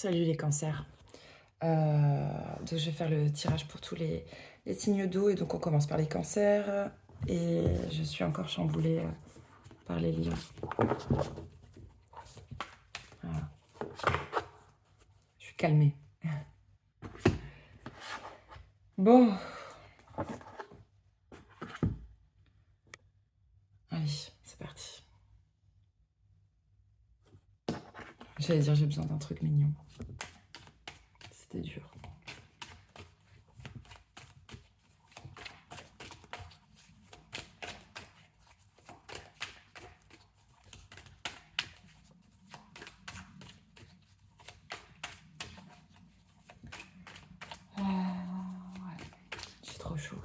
Salut les cancers. Donc je vais faire le tirage pour tous les signes d'eau et donc on commence par les cancers et je suis encore chamboulée par les lions. Voilà. Je suis calmée. Bon, allez, c'est parti. J'allais dire j'ai besoin d'un truc mignon. C'était dur. Ouais, j'ai trop chaud.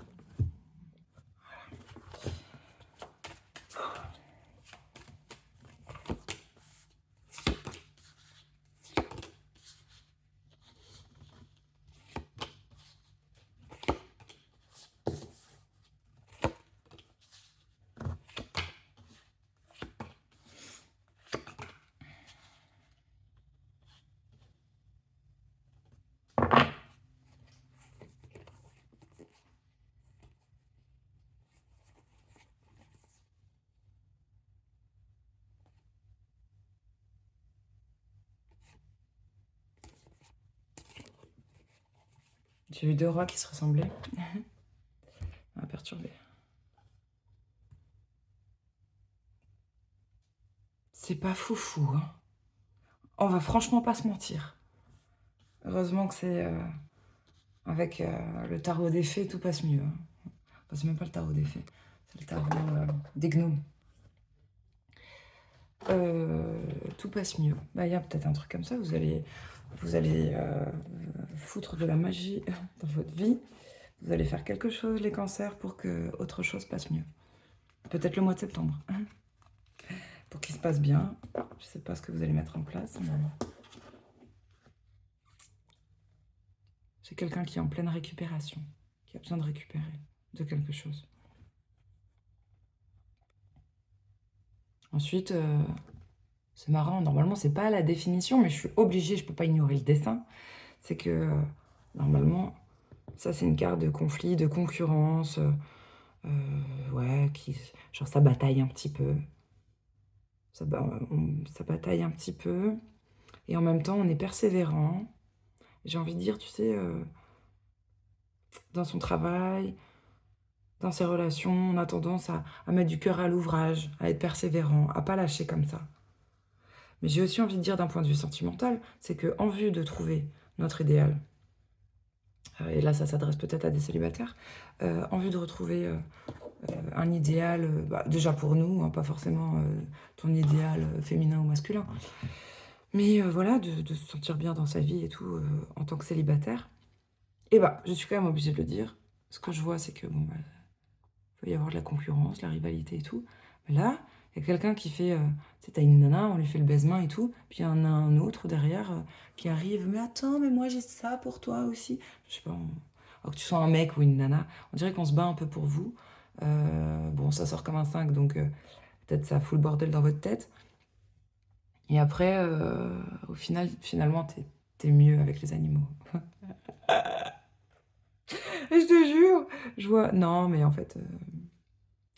J'ai eu deux rois qui se ressemblaient. Ça m'a perturbée. C'est pas foufou, hein. On va franchement pas se mentir. Heureusement que c'est avec le tarot des fées, tout passe mieux, hein. Enfin, c'est même pas le tarot des fées, c'est le tarot des gnomes. Tout passe mieux. Bah, il y a peut-être un truc comme ça, vous allez foutre de la magie dans votre vie. Vous allez faire quelque chose, les cancers, pour que autre chose passe mieux. Peut-être le mois de septembre. Pour qu'il se passe bien. Je sais pas ce que vous allez mettre en place. C'est quelqu'un qui est en pleine récupération, qui a besoin de récupérer de quelque chose. Ensuite, c'est marrant, normalement c'est pas la définition, mais je suis obligée, je peux pas ignorer le dessin. C'est que normalement, ça c'est une carte de conflit, de concurrence, ouais, genre ça bataille un petit peu. Ça bataille un petit peu, et en même temps on est persévérant. J'ai envie de dire, tu sais, dans son travail, dans ses relations, on a tendance à mettre du cœur à l'ouvrage, à être persévérant, à pas lâcher comme ça. Mais j'ai aussi envie de dire d'un point de vue sentimental, c'est qu'en vue de trouver notre idéal, et là ça s'adresse peut-être à des célibataires, en vue de retrouver un idéal, déjà pour nous, hein, pas forcément ton idéal féminin ou masculin, mais voilà, de se sentir bien dans sa vie et tout, en tant que célibataire, et je suis quand même obligée de le dire. Ce que je vois, c'est que bon, peut y avoir de la concurrence, la rivalité et tout. Mais là, il y a quelqu'un qui fait, tu sais, tu une nana, on lui fait le baisement et tout, puis il y en a un autre derrière qui arrive: «Mais attends, mais moi j'ai ça pour toi aussi». Je sais pas, alors que tu sois un mec ou une nana, on dirait qu'on se bat un peu pour vous. Bon, ça sort comme un 5, donc peut-être ça fout le bordel dans votre tête. Et après, au final, finalement, tu es mieux avec les animaux. Je te jure! Je vois non, mais en fait,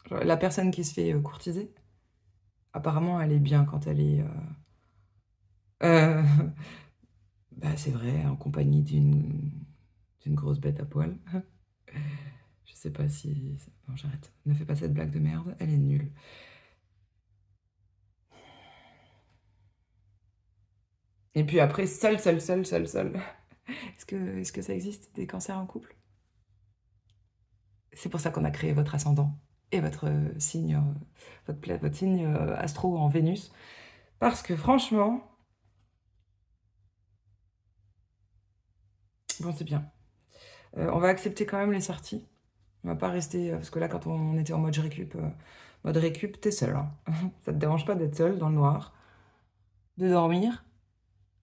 genre la personne qui se fait, courtiser, apparemment, elle est bien quand elle est, c'est vrai, en compagnie d'une grosse bête à poil. Je sais pas si non, j'arrête. Ne fais pas cette blague de merde, elle est nulle. Et puis après, seul. Est-ce que ça existe, des cancers en couple? C'est pour ça qu'on a créé votre ascendant et votre, signe, votre signe, astro en Vénus. Parce que franchement, bon, c'est bien. On va accepter quand même les sorties. On va pas rester, parce que là, quand on était en mode récup, tu seul, hein. Ça te dérange pas d'être seul dans le noir, de dormir.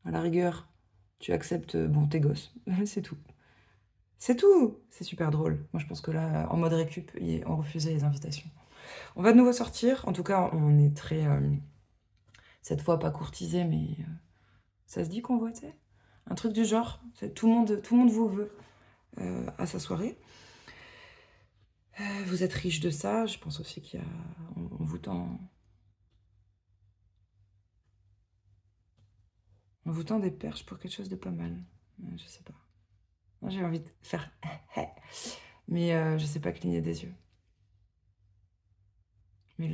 À la rigueur, tu acceptes, bon, tes gosses, c'est tout. C'est tout! C'est super drôle. Moi, je pense que là, en mode récup, on refusait les invitations. On va de nouveau sortir. En tout cas, on est très, cette fois pas courtisé, mais ça se dit convoité? Un truc du genre. Tout le monde vous veut à sa soirée. Vous êtes riche de ça. Je pense aussi qu'il y a... On vous tend... On vous tend des perches pour quelque chose de pas mal. Je sais pas. Moi, j'ai envie de faire... Mais je sais pas cligner des yeux. Mais il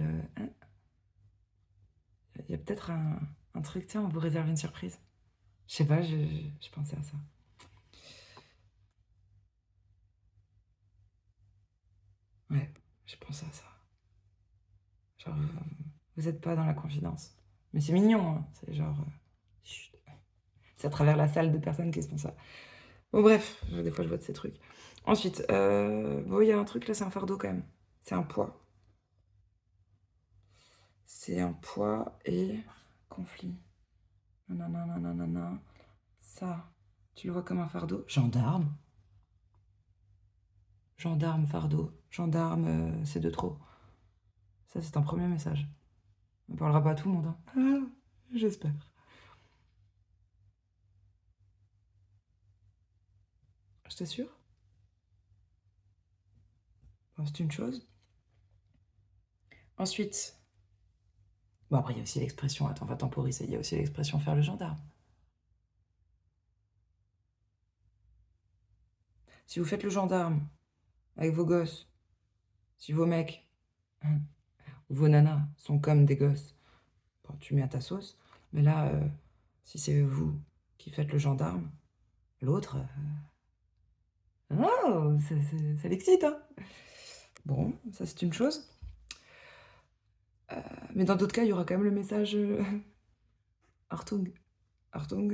y a peut-être un truc, tiens, on vous réserve une surprise. Je sais pas, je pensais à ça. Ouais, je pensais à ça. Genre, vous êtes pas dans la confidence. Mais c'est mignon, hein. C'est genre... chut. C'est à travers la salle de personnes qui se font ça. Bon, bref, des fois je vois de ces trucs. Ensuite, bon, il y a un truc là, c'est un fardeau quand même. C'est un poids. C'est un poids et conflit. Nanana, nanana. Ça, tu le vois comme un fardeau. Gendarme. Gendarme, fardeau. Gendarme, c'est de trop. Ça, c'est un premier message. On ne parlera pas à tout le monde. Hein. Ah, j'espère. Je t'assure. Bon, c'est une chose. Ensuite, bon, après, il y a aussi l'expression, attends, on va temporiser, il y a aussi l'expression faire le gendarme. Si vous faites le gendarme avec vos gosses, si vos mecs ou vos nanas sont comme des gosses, bon, tu mets à ta sauce. Mais là, si c'est vous qui faites le gendarme, l'autre, oh, ça l'excite, hein. Bon, ça c'est une chose. Mais dans d'autres cas, il y aura quand même le message Hartung. Hartung.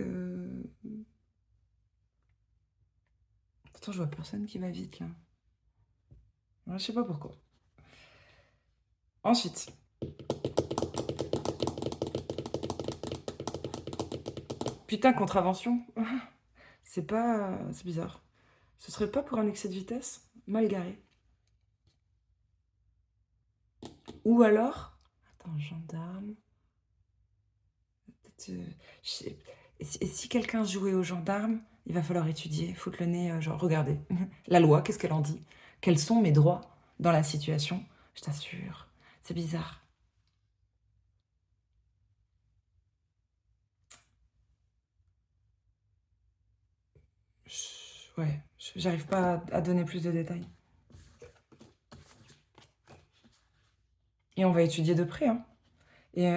Attends, je vois personne qui va vite là. Je sais pas pourquoi. Ensuite. Putain, contravention. C'est pas... C'est bizarre. Ce serait pas pour un excès de vitesse mal garé. Ou alors... Attends, gendarme... Et si quelqu'un jouait au gendarme, il va falloir étudier, foutre le nez, genre, regardez, la loi, qu'est-ce qu'elle en dit? Quels sont mes droits dans la situation? Je t'assure, c'est bizarre. Ouais, j'arrive pas à donner plus de détails. Et on va étudier de près, hein. Et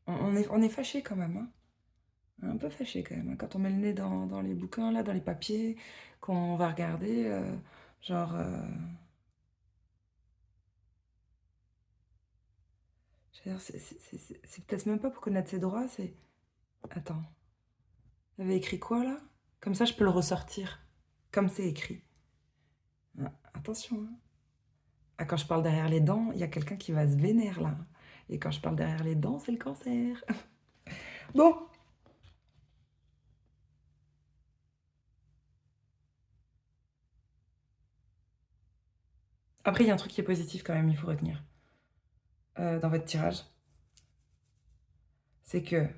on est fâché quand même, hein. Un peu fâché quand même, hein. Quand on met le nez dans les bouquins, là, dans les papiers, qu'on va regarder, genre... je veux dire, c'est peut-être même pas pour connaître ses droits, c'est... Attends, j'avais écrit quoi, là? Comme ça, je peux le ressortir, comme c'est écrit. Ah, attention, hein. Ah, quand je parle derrière les dents, il y a quelqu'un qui va se vénère, là. Et quand je parle derrière les dents, c'est le cancer. Bon. Après, il y a un truc qui est positif quand même, il faut retenir. Dans votre tirage. C'est que,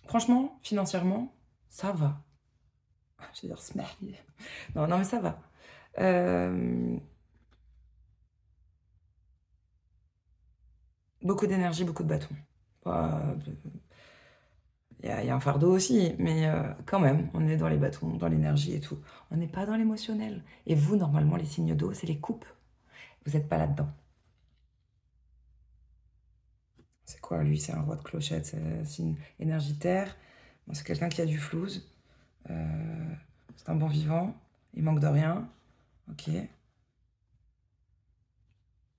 franchement, financièrement, ça va. Je vais dire smash. Non, non, mais ça va. Beaucoup d'énergie, beaucoup de bâtons. Il y a un fardeau aussi, mais quand même, on est dans les bâtons, dans l'énergie et tout. On n'est pas dans l'émotionnel. Et vous, normalement, les signes d'eau, c'est les coupes. Vous n'êtes pas là-dedans. C'est quoi, lui? C'est un roi de clochette, c'est signe énergie terre. Bon, c'est quelqu'un qui a du flouze. C'est un bon vivant. Il manque de rien. Ok.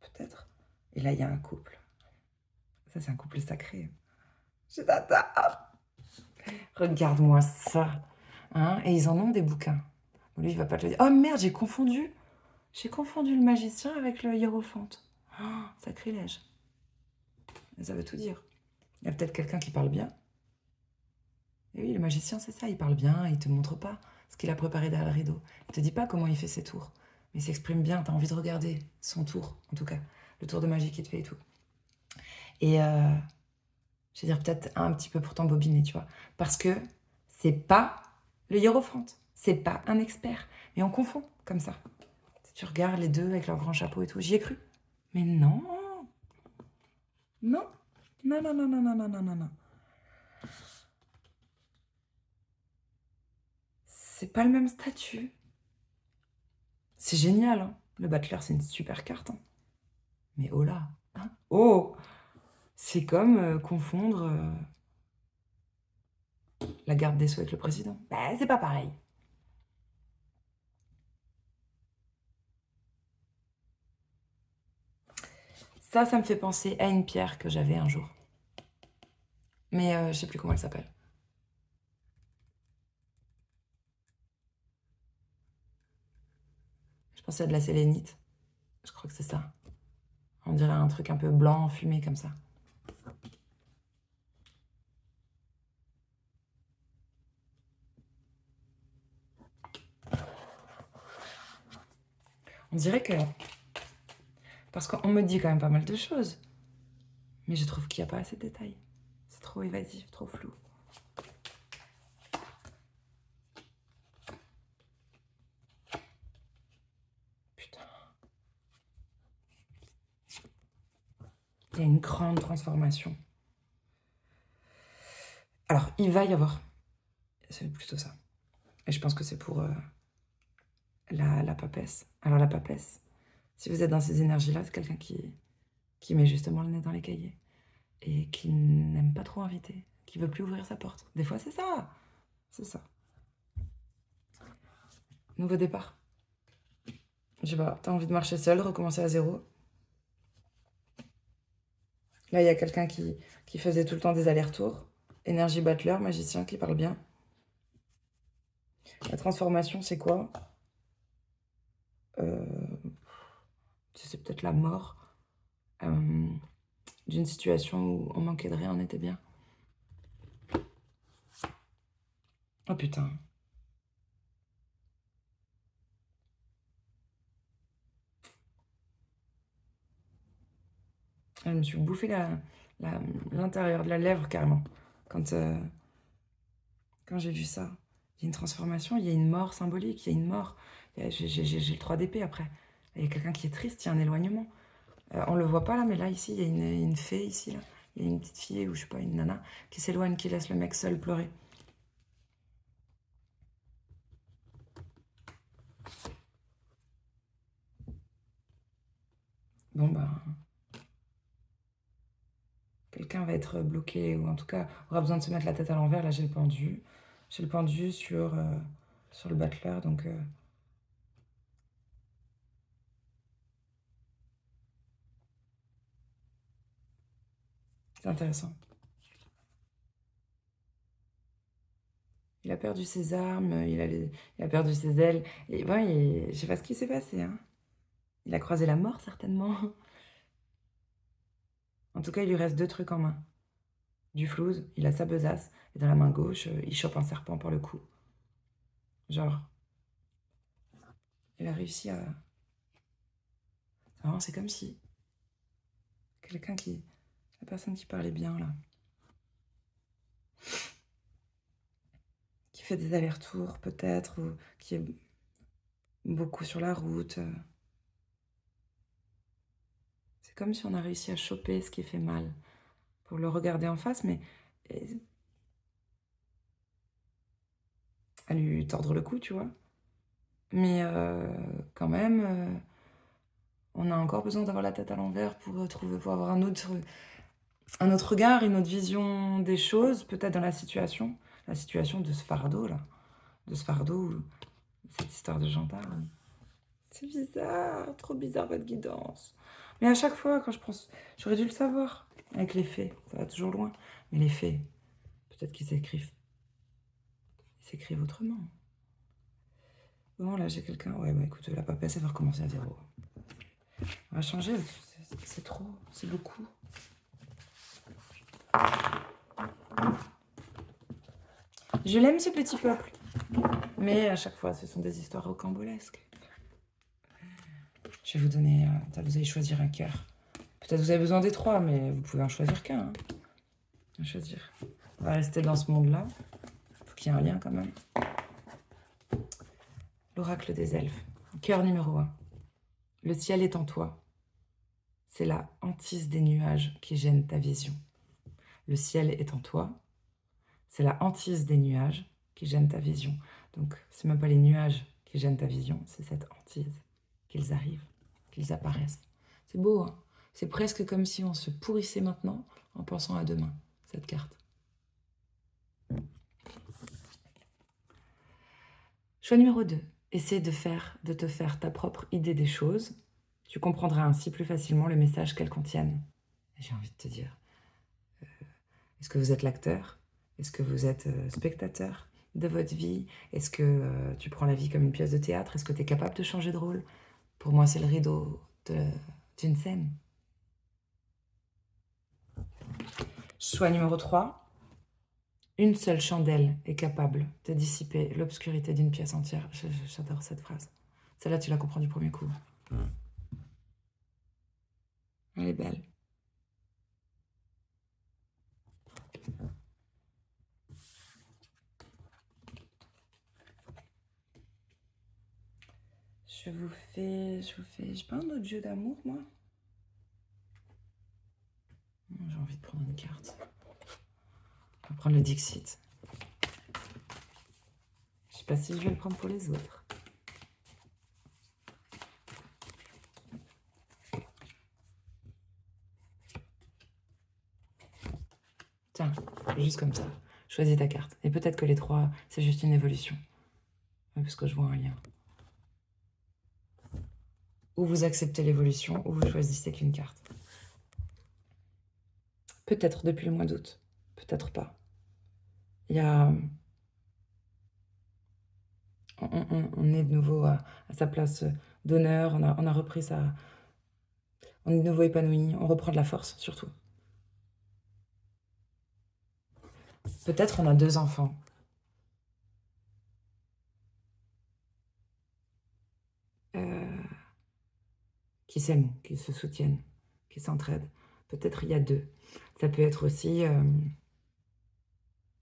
Peut-être. Et là, il y a un couple. Ça, c'est un couple sacré. Je t'adore. Regarde-moi ça. Hein, et ils en ont des bouquins. Bon, lui, il va pas te le dire. Oh merde, j'ai confondu. J'ai confondu le magicien avec le hiérophante. Oh, sacrilège. Ça veut tout dire. Il y a peut-être quelqu'un qui parle bien. Et oui, le magicien, c'est ça. Il parle bien, il te montre pas ce qu'il a préparé derrière le rideau. Il te dit pas comment il fait ses tours. Mais il s'exprime bien, t'as envie de regarder son tour, en tout cas. Le tour de magie qu'il te fait et tout. Et Je vais dire peut-être un petit peu pour t'embobiner, tu vois. Parce que c'est pas le hiérophante. C'est pas un expert. Mais on confond comme ça. Tu regardes les deux avec leur grand chapeau et tout. J'y ai cru. Mais non. Non. Non, non, non, non, non, non, non, non, non. C'est pas le même statut. C'est génial, hein. Le Butler, c'est une super carte, hein. Mais oh là, hein. Oh, c'est comme confondre la garde des Sceaux avec le président. Bah, c'est pas pareil. Ça me fait penser à une pierre que j'avais un jour. Mais je sais plus comment elle s'appelle. Je pensais à de la sélénite. Je crois que c'est ça. On dirait un truc un peu blanc, fumé comme ça. On dirait que... Parce qu'on me dit quand même pas mal de choses. Mais je trouve qu'il n'y a pas assez de détails. C'est trop évasif, trop flou. Putain. Il y a une grande transformation. Alors, il va y avoir... C'est plutôt ça. Et je pense que c'est pour la papesse. Alors la papesse, si vous êtes dans ces énergies-là, c'est quelqu'un qui met justement le nez dans les cahiers. Et qui n'aime pas trop inviter. Qui veut plus ouvrir sa porte. Des fois, c'est ça. C'est ça. Nouveau départ. Je sais pas, t'as envie de marcher seul, recommencer à zéro. Là, il y a quelqu'un qui faisait tout le temps des allers-retours. Énergie Butler, magicien qui parle bien. La transformation, c'est quoi? C'est peut-être la mort d'une situation où on manquait de rien, on était bien. Oh putain. Je me suis bouffé l'intérieur de la lèvre carrément. Quand j'ai vu ça, il y a une transformation, il y a une mort symbolique, il y a une mort. J'ai le 3 d'épée après. Il y a quelqu'un qui est triste, il y a un éloignement. On le voit pas là, mais là, ici, il y a une fée, ici, là. Il y a une petite fille, ou je sais pas, une nana, qui s'éloigne, qui laisse le mec seul pleurer. Bon, bah... Quelqu'un va être bloqué, ou en tout cas, aura besoin de se mettre la tête à l'envers. Là, j'ai le pendu. J'ai le pendu sur le Butler, donc... c'est intéressant. Il a perdu ses armes, il a perdu ses ailes. Et ouais, je sais pas ce qui s'est passé, hein. Il a croisé la mort, certainement. En tout cas, il lui reste 2 trucs en main. Du flouze, il a sa besace, et dans la main gauche, il chope un serpent par le cou. Genre, il a réussi à... Non, c'est comme si... Quelqu'un qui... La personne qui parlait bien, là. Qui fait des allers-retours, peut-être, ou qui est beaucoup sur la route. C'est comme si on a réussi à choper ce qui fait mal. Pour le regarder en face, mais... à lui tordre le cou, tu vois. Mais quand même, on a encore besoin d'avoir la tête à l'envers pour avoir un autre regard, une autre vision des choses, peut-être dans la situation de ce fardeau, là. De ce fardeau, cette histoire de gendarme. C'est bizarre, trop bizarre votre guidance. Mais à chaque fois, quand je pense... J'aurais dû le savoir. Avec les faits, ça va toujours loin. Mais les faits, peut-être qu'ils s'écrivent. Ils s'écrivent autrement. Bon, là, j'ai quelqu'un... Ouais, bah écoute, la papesse, elle va recommencer à zéro. On va changer, c'est trop, c'est beaucoup. Je l'aime, ce petit peuple. Mais à chaque fois, ce sont des histoires rocambolesques. Je vais vous donner... vous allez choisir un cœur. Peut-être vous avez besoin des 3, mais vous pouvez en choisir qu'un. Hein. à choisir. On va rester dans ce monde-là. Il faut qu'il y ait un lien quand même. L'oracle des elfes. Cœur numéro 1. Le ciel est en toi. C'est la hantise des nuages qui gêne ta vision. Le ciel est en toi. C'est la hantise des nuages qui gêne ta vision. Donc, c'est même pas les nuages qui gênent ta vision, c'est cette hantise. Qu'ils arrivent, qu'ils apparaissent. C'est beau, hein? C'est presque comme si on se pourrissait maintenant en pensant à demain, cette carte. Choix numéro 2. Essaie de te faire ta propre idée des choses. Tu comprendras ainsi plus facilement le message qu'elles contiennent. J'ai envie de te dire, est-ce que vous êtes l'acteur? Est-ce que vous êtes spectateur de votre vie? Est-ce que tu prends la vie comme une pièce de théâtre? Est-ce que tu es capable de changer de rôle? Pour moi, c'est le rideau d'une scène. Choix numéro 3. Une seule chandelle est capable de dissiper l'obscurité d'une pièce entière. J'adore cette phrase. Celle-là, tu la comprends du premier coup. Elle est belle. Je vous fais... J'ai pas un autre jeu d'amour, moi? J'ai envie de prendre une carte. On va prendre le Dixit. Je sais pas si je vais le prendre pour les autres. Tiens, juste comme ça. Choisis ta carte. Et peut-être que les 3, c'est juste une évolution. Parce que je vois un lien. Ou vous acceptez l'évolution, ou vous choisissez qu'une carte. Peut-être depuis le mois d'août. Peut-être pas. Il y a... On est de nouveau à sa place d'honneur. On a repris sa... On est de nouveau épanoui. On reprend de la force, surtout. Peut-être on a 2 enfants. Qui s'aiment, qui se soutiennent, qui s'entraident. Peut-être il y a 2. Ça peut être aussi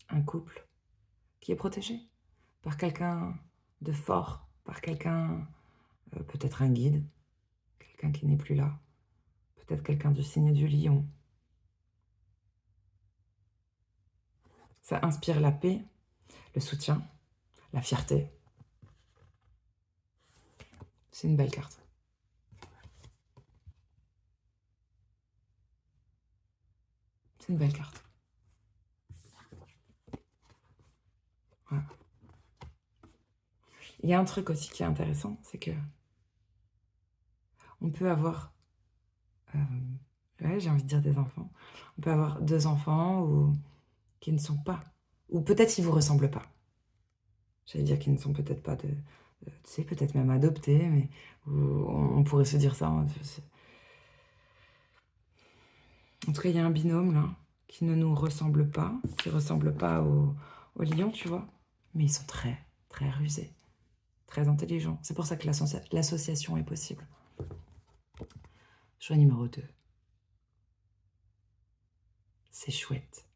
un couple qui est protégé par quelqu'un de fort, par quelqu'un, peut-être un guide, quelqu'un qui n'est plus là, peut-être quelqu'un du signe du lion. Ça inspire la paix, le soutien, la fierté. C'est une belle carte. C'est une belle carte. Voilà. Il y a un truc aussi qui est intéressant, c'est que on peut avoir, ouais, j'ai envie de dire des enfants, on peut avoir 2 enfants ou qui ne sont pas, ou peut-être ils vous ressemblent pas. J'allais dire qu'ils ne sont peut-être pas tu sais, peut-être même adoptés, mais on pourrait se dire ça. En tout cas, il y a un binôme là qui ne nous ressemble pas, qui ressemble pas au lion, tu vois, mais ils sont très, très rusés, très intelligents. C'est pour ça que l'association est possible. Choix numéro 2. C'est chouette.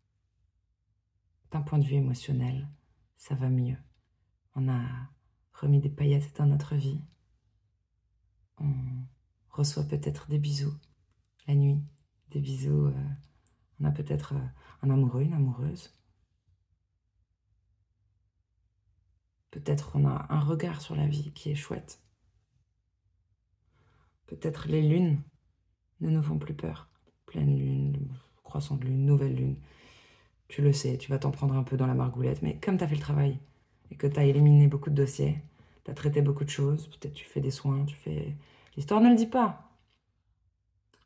D'un point de vue émotionnel, ça va mieux. On a remis des paillettes dans notre vie. On reçoit peut-être des bisous la nuit, des bisous. On a peut-être un amoureux, une amoureuse. Peut-être on a un regard sur la vie qui est chouette. Peut-être les lunes ne nous font plus peur. Pleine lune, croissant de lune, nouvelle lune. Tu le sais, tu vas t'en prendre un peu dans la margoulette, mais comme tu as fait le travail et que tu as éliminé beaucoup de dossiers, tu as traité beaucoup de choses, peut-être tu fais des soins, tu fais... L'histoire ne le dit pas.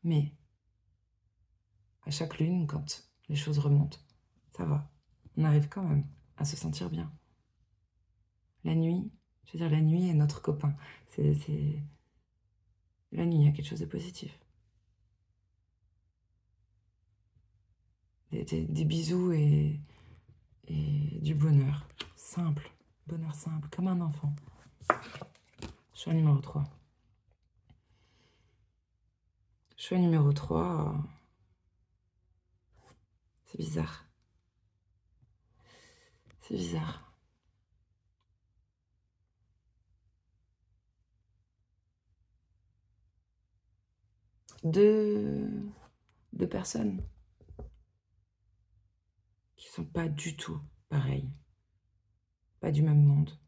Mais à chaque lune, quand les choses remontent, ça va. On arrive quand même à se sentir bien. La nuit, je veux dire, la nuit est notre copain. La nuit, il y a quelque chose de positif. Des bisous et du bonheur. Simple. Bonheur simple, comme un enfant. Choix numéro 3. Choix numéro 3. C'est bizarre. C'est bizarre. Deux personnes qui sont pas du tout pareilles, pas du même monde,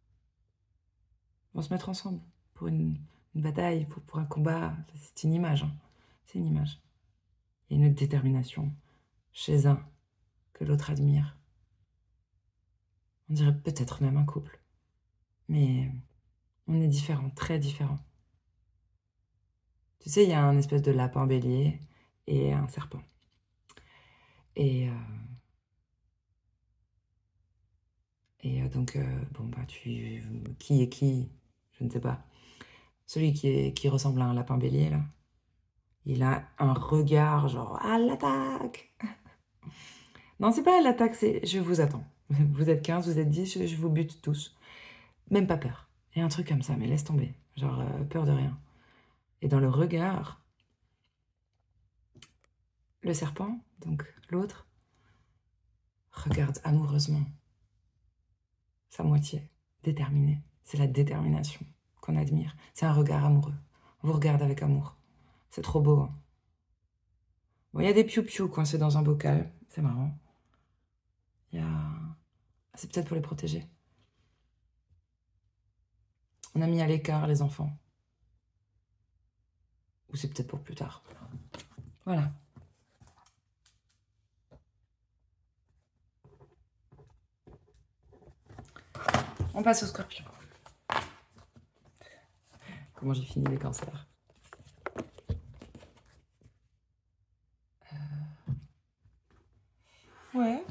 vont se mettre ensemble pour une bataille, pour un combat. C'est une image, hein. C'est une image. Il y a une détermination chez un que l'autre admire. On dirait peut-être même un couple. Mais on est différents, très différents. Tu sais, il y a un espèce de lapin bélier et un serpent. Et donc, bon, bah, qui est qui? Je ne sais pas. Celui qui ressemble à un lapin bélier, là, il a un regard genre « à l'attaque !» Non, c'est pas à l'attaque, c'est « je vous attends ». Vous êtes 15, vous êtes 10, je vous bute tous. Même pas peur. Il y a un truc comme ça, mais laisse tomber. Genre, peur de rien. Et dans le regard, le serpent, donc l'autre, regarde amoureusement sa moitié, déterminée. C'est la détermination qu'on admire. C'est un regard amoureux. On vous regarde avec amour. C'est trop beau, hein. Bon, il y a des piou-piou coincés dans un bocal. C'est marrant. Il y a... C'est peut-être pour les protéger. On a mis à l'écart les enfants. Ou c'est peut-être pour plus tard. Voilà. On passe au scorpion. Comment j'ai fini les cancers? Ouais.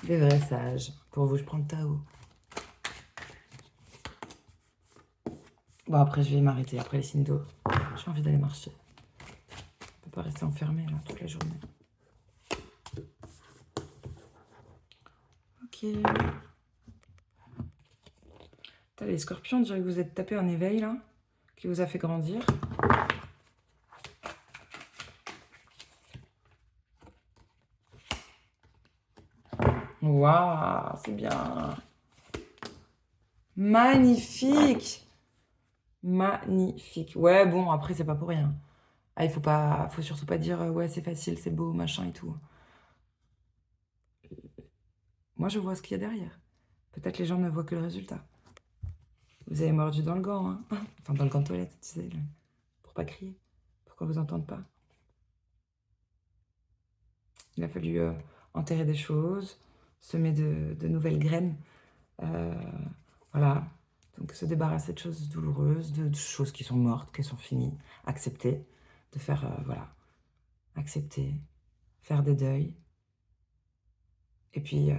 Des vrais sages. Pour vous, je prends le Tao. Bon, après, je vais m'arrêter. Après les signes d'eau, j'ai envie d'aller marcher. On peut pas rester enfermé, là, toute la journée. Ok. Putain, les scorpions, on dirait que vous êtes tapé un éveil, là, qui vous a fait grandir. Waouh, c'est bien. Magnifique. Magnifique. Ouais, bon, après, c'est pas pour rien. Ah, faut surtout pas dire ouais, c'est facile, c'est beau, machin et tout. Moi, je vois ce qu'il y a derrière. Peut-être les gens ne voient que le résultat. Vous avez mordu dans le gant, hein. Enfin, dans le gant de toilette, tu sais, pour pas crier, pour qu'on vous entende pas. Il a fallu enterrer des choses, semer de nouvelles graines. Voilà. Donc, se débarrasser de choses douloureuses, de choses qui sont mortes, qui sont finies. Accepter. De faire, voilà. Accepter. Faire des deuils. Et puis,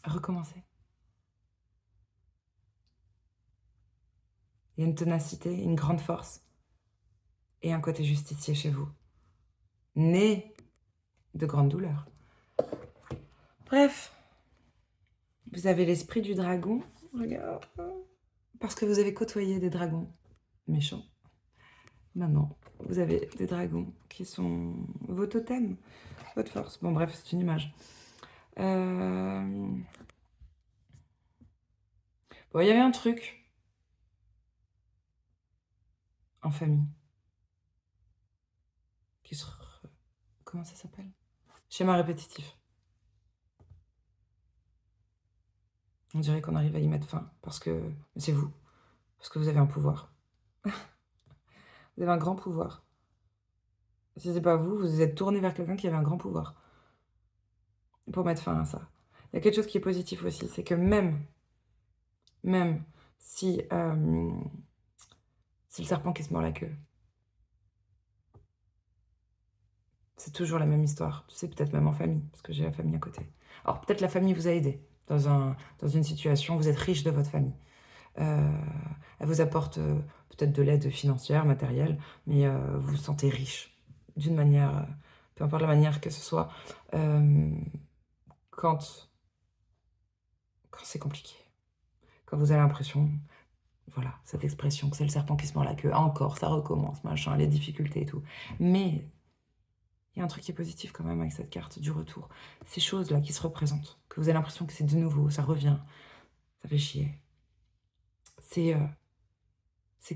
recommencer. Il y a une ténacité, une grande force. Et un côté justicier chez vous. Né de grandes douleurs. Bref. Vous avez l'esprit du dragon. Regarde. Parce que vous avez côtoyé des dragons méchants. Maintenant, vous avez des dragons qui sont vos totems, votre force. Bon, bref, c'est une image. Bon, il y avait un truc en famille qui se... Comment ça s'appelle? Schéma répétitif. On dirait qu'on arrive à y mettre fin parce que c'est vous. Parce que vous avez un pouvoir. Vous avez un grand pouvoir. Si c'est pas vous, vous vous êtes tourné vers quelqu'un qui avait un grand pouvoir. Pour mettre fin à ça. Il y a quelque chose qui est positif aussi, c'est que même si c'est le serpent qui se mord la queue, c'est toujours la même histoire. Tu sais, peut-être même en famille, parce que j'ai la famille à côté. Alors peut-être la famille vous a aidé dans une situation, vous êtes riche de votre famille. Elle vous apporte peut-être de l'aide financière, matérielle, mais vous vous sentez riche d'une manière, peu importe la manière que ce soit, quand c'est compliqué, quand vous avez l'impression, voilà, cette expression, que c'est le serpent qui se mord la queue, encore, ça recommence, machin, les difficultés et tout. Mais Il y a un truc qui est positif quand même avec cette carte du retour. Ces choses-là qui se représentent, que vous avez l'impression que c'est de nouveau, ça revient, ça fait chier. C'est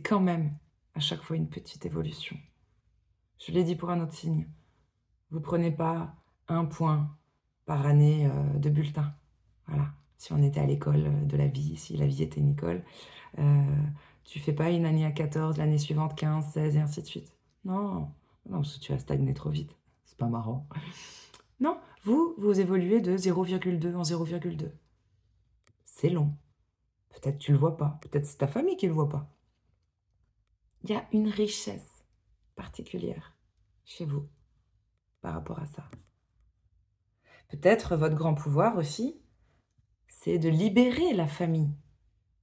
quand même à chaque fois une petite évolution. Je l'ai dit pour un autre signe. Vous prenez pas 1 point par année de bulletin. Voilà. Si on était à l'école de la vie, si la vie était une école, tu fais pas une année à 14, l'année suivante 15, 16 et ainsi de suite. Non, non, parce que tu vas stagner trop vite. C'est pas marrant. Non, vous évoluez de 0,2 en 0,2. C'est long. Peut-être tu le vois pas. Peut-être c'est ta famille qui le voit pas. Il y a une richesse particulière chez vous par rapport à ça. Peut-être votre grand pouvoir aussi, c'est de libérer la famille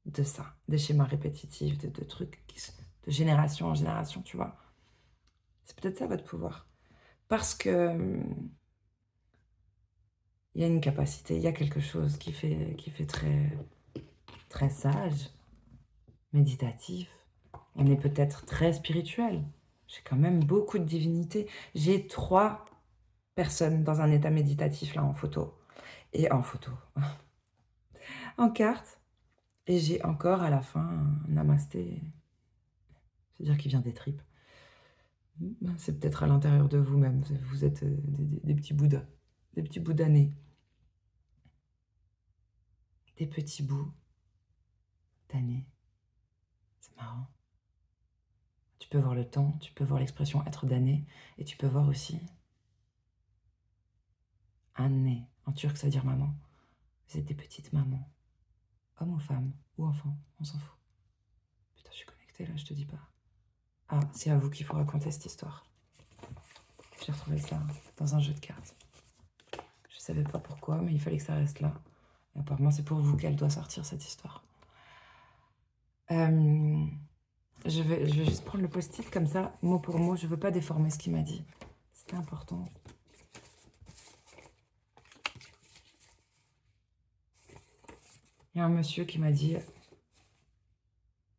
de ça, des schémas répétitifs, de trucs de génération en génération, tu vois. C'est peut-être ça votre pouvoir. Parce que il y a une capacité, il y a quelque chose qui fait très, très sage, méditatif. On est peut-être très spirituel. J'ai quand même beaucoup de divinité. J'ai 3 personnes dans un état méditatif là en photo. Et en photo. En carte. Et j'ai encore à la fin un namasté. C'est-à-dire qu'il vient des tripes. C'est peut-être à l'intérieur de vous-même. Vous êtes des petits bouddhas. Des petits bouddhanés. Des petits bouts d'années. C'est marrant. Tu peux voir le temps, tu peux voir l'expression être damné, et tu peux voir aussi anne. En turc, ça veut dire maman. Vous êtes des petites mamans. Homme ou femme, ou enfant, on s'en fout. Putain, je suis connectée là, je te dis pas. Ah, c'est à vous qu'il faut raconter cette histoire. J'ai retrouvé ça dans un jeu de cartes. Je savais pas pourquoi, mais il fallait que ça reste là. Et apparemment, c'est pour vous qu'elle doit sortir cette histoire. Je vais juste prendre le post-it comme ça, mot pour mot. Je veux pas déformer ce qu'il m'a dit. C'était important. Il y a un monsieur qui m'a dit,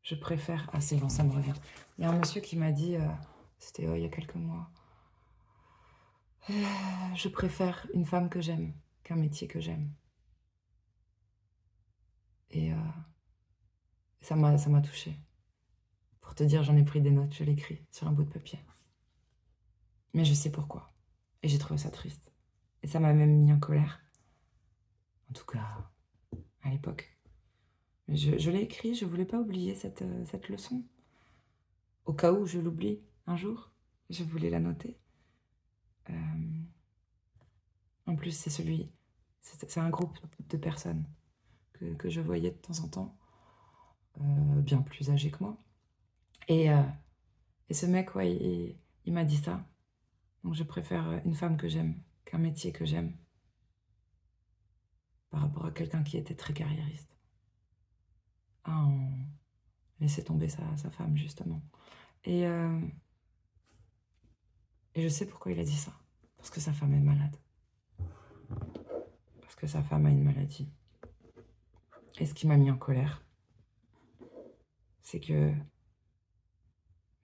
je préfère... Ah c'est bon, ça me revient. Il y a un monsieur qui m'a dit, c'était il y a quelques mois, je préfère une femme que j'aime qu'un métier que j'aime. Et ça m'a touchée. Pour te dire, j'en ai pris des notes, je l'ai écrit sur un bout de papier. Mais je sais pourquoi. Et j'ai trouvé ça triste. Et ça m'a même mis en colère. En tout cas, à l'époque. Mais je l'ai écrit, je voulais pas oublier cette leçon. Au cas où je l'oublie un jour, je voulais la noter. En plus, c'est un groupe de personnes que je voyais de temps en temps, bien plus âgés que moi. Et ce mec, ouais, il m'a dit ça. Donc je préfère une femme que j'aime qu'un métier que j'aime par rapport à quelqu'un qui était très carriériste. On laissait tomber sa femme, justement. Et je sais pourquoi il a dit ça. Parce que sa femme est malade. Parce que sa femme a une maladie. Et ce qui m'a mis en colère, c'est que...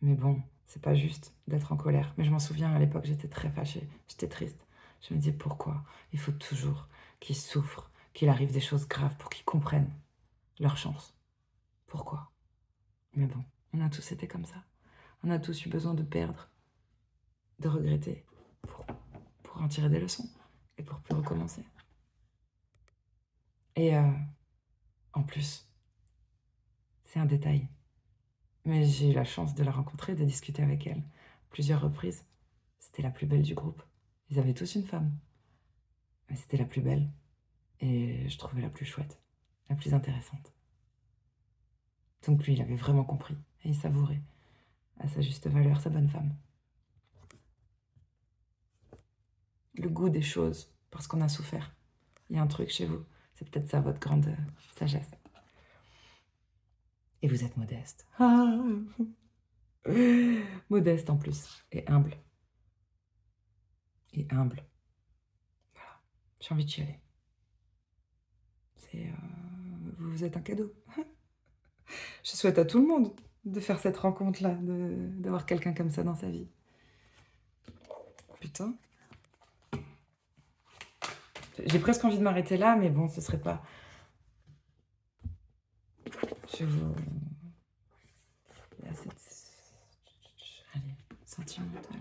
Mais bon, c'est pas juste d'être en colère. Mais je m'en souviens, à l'époque, j'étais très fâchée. J'étais triste. Je me disais, pourquoi il faut toujours qu'ils souffrent, qu'il arrive des choses graves pour qu'ils comprennent leur chance. Pourquoi? Mais bon, on a tous été comme ça. On a tous eu besoin de perdre, de regretter, pour en tirer des leçons et pour plus recommencer. Et en plus, c'est un détail. Mais j'ai eu la chance de la rencontrer, de discuter avec elle plusieurs reprises. C'était la plus belle du groupe. Ils avaient tous une femme. Mais c'était la plus belle. Et je trouvais la plus chouette, la plus intéressante. Donc lui, il avait vraiment compris. Et il savourait à sa juste valeur sa bonne femme. Le goût des choses, parce qu'on a souffert. Il y a un truc chez vous. C'est peut-être ça, votre grande sagesse. Et vous êtes modeste. Ah. Modeste en plus. Et humble. Et humble. Voilà. J'ai envie de chialer. Vous êtes un cadeau. Je souhaite à tout le monde de faire cette rencontre-là, d'avoir quelqu'un comme ça dans sa vie. putain. J'ai presque envie de m'arrêter là, mais bon, ce serait pas... Je vous... Il y a cette... Allez, sentimentale.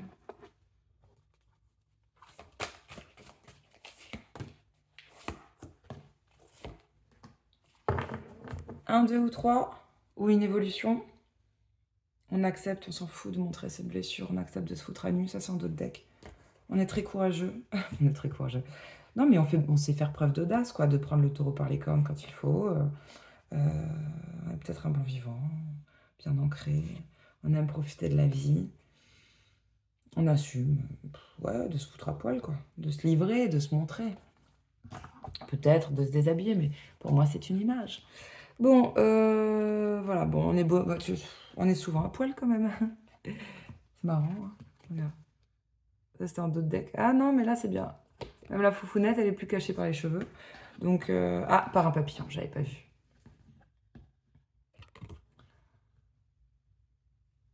Un, deux ou trois, ou une évolution. On accepte, on s'en fout de montrer cette blessure, on accepte de se foutre à nu, ça c'est un autre deck. On est très courageux. On est très courageux. Non, mais on sait faire preuve d'audace, quoi, de prendre le taureau par les cornes quand il faut. Peut-être un bon vivant, bien ancré. On aime profiter de la vie. On assume, ouais, de se foutre à poil, quoi. De se livrer, de se montrer. Peut-être de se déshabiller, mais pour moi, c'est une image. Bon, voilà, bon, on est beau, on est souvent à poil quand même. C'est marrant, hein. Regarde. Ça, c'était un autre deck. Ah non, mais là, c'est bien. Même la foufounette, elle est plus cachée par les cheveux. Donc, ah, par un papillon, j'avais pas vu.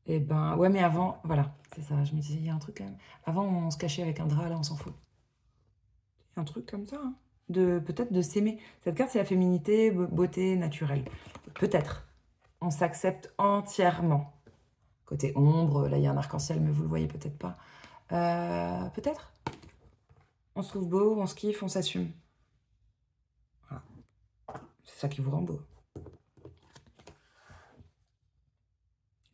Et ben, ouais, mais avant, voilà, c'est ça, je me disais, il y a un truc quand même. Avant, on se cachait avec un drap, là, on s'en fout. Il y a un truc comme ça, hein. Peut-être de s'aimer. Cette carte, c'est la féminité, beauté naturelle. Peut-être. On s'accepte entièrement. Côté ombre, là, il y a un arc-en-ciel, mais vous le voyez peut-être pas. Peut-être. On se trouve beau, on se kiffe, on s'assume. Voilà. C'est ça qui vous rend beau.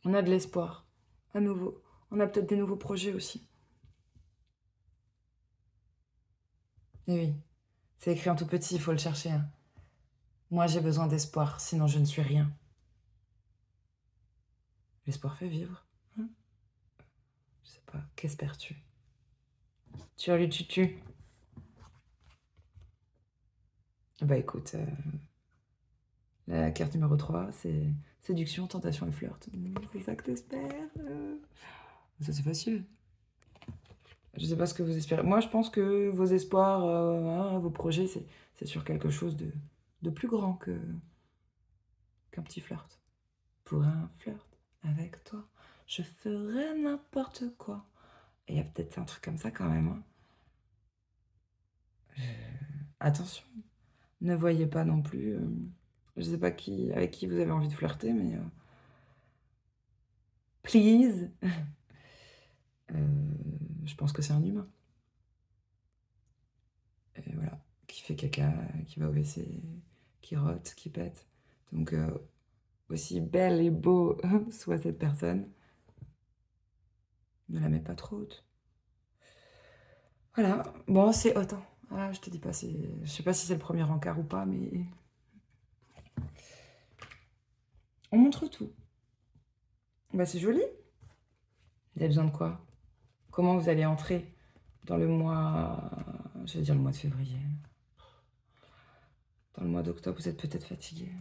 On a de l'espoir, à nouveau. On a peut-être des nouveaux projets aussi. Et oui, c'est écrit en tout petit, il faut le chercher, hein. Moi, j'ai besoin d'espoir, sinon je ne suis rien. L'espoir fait vivre. Hein, je sais pas, qu'espères-tu? Tu. Bah écoute, la carte numéro 3, c'est séduction, tentation et flirt. C'est ça que t'espères? Ça, c'est facile. Je sais pas ce que vous espérez. Moi, je pense que vos espoirs, hein, vos projets, c'est sur quelque chose de plus grand qu'un petit flirt. Pour un flirt avec toi, je ferais n'importe quoi. Et il y a peut-être un truc comme ça quand même, hein. Attention, ne voyez pas non plus... je sais pas avec qui vous avez envie de flirter, mais... please. Je pense que c'est un humain. Et voilà, qui fait caca, qui va au WC, qui rote, qui pète. Donc, aussi belle et beau soit cette personne, ne la mets pas trop haute. Voilà, bon, c'est haute, hein. Ah, je te dis pas, je sais pas si c'est le premier encart ou pas, mais... On montre tout. Bah, c'est joli. Vous avez besoin de quoi? Comment vous allez entrer dans le mois... Je vais dire le mois de février. Dans le mois d'octobre, vous êtes peut-être fatigué.